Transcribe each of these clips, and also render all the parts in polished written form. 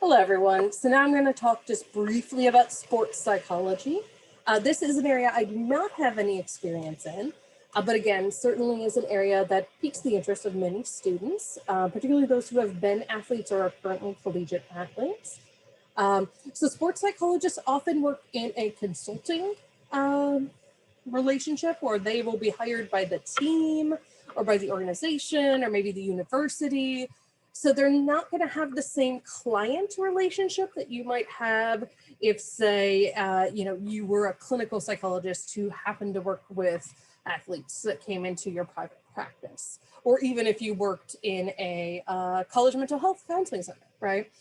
Hello, everyone. So now I'm going to talk just briefly about sports psychology. This is an area I do not have any experience in, but again, certainly is an area that piques the interest of many students, particularly those who have been athletes or are currently collegiate athletes. So sports psychologists often work in a consulting relationship where they will be hired by the team or by the organization or maybe the university. So they're not going to have the same client relationship that you might have if, say, you were a clinical psychologist who happened to work with athletes that came into your private practice, or even if you worked in a college mental health counseling center, right?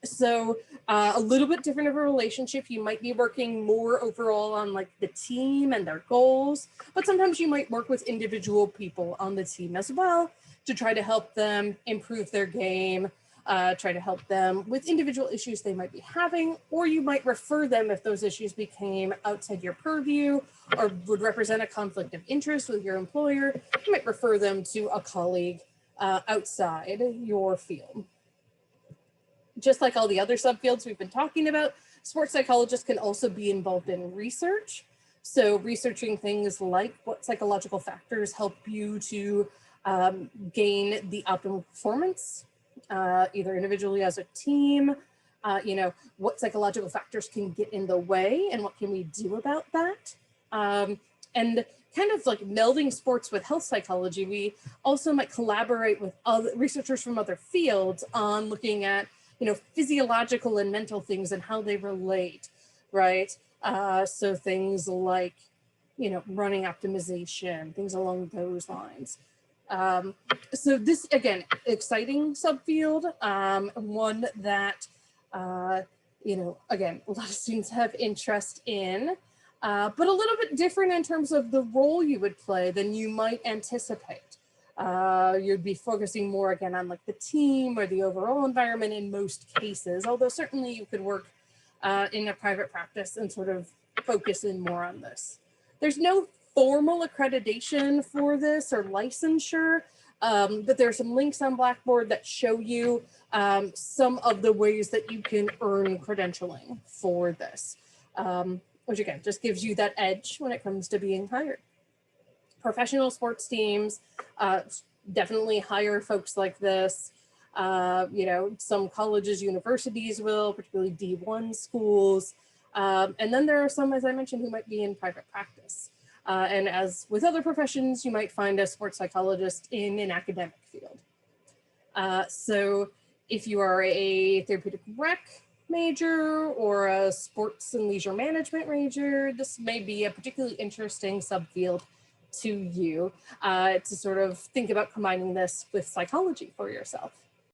So a little bit different of a relationship. You might be working more overall on like the team and their goals, but sometimes you might work with individual people on the team as well to try to help them improve their game, try to help them with individual issues they might be having, or you might refer them if those issues became outside your purview or would represent a conflict of interest with your employer. You might refer them to a colleague outside your field. Just like all the other subfields we've been talking about, sports psychologists can also be involved in research. So researching things like what psychological factors help you to gain the optimal performance, either individually as a team, what psychological factors can get in the way and what can we do about that? And kind of like melding sports with health psychology, we also might collaborate with other researchers from other fields on looking at physiological and mental things and how they relate, right? So things like, running optimization, things along those lines. So this, again, exciting subfield, one that, again, a lot of students have interest in, but a little bit different in terms of the role you would play than you might anticipate. You'd be focusing more again on like the team or the overall environment in most cases, although certainly you could work in a private practice and sort of focus in more on this. There's no formal accreditation for this or licensure, but there are some links on Blackboard that show you some of the ways that you can earn credentialing for this, which again, just gives you that edge when it comes to being hired. Professional sports teams definitely hire folks like this. Some colleges, universities will, particularly D1 schools. And then there are some, as I mentioned, who might be in private practice. And as with other professions, you might find a sports psychologist in an academic field. So if you are a therapeutic rec major or a sports and leisure management major, this may be a particularly interesting subfield to you to sort of think about combining this with psychology for yourself.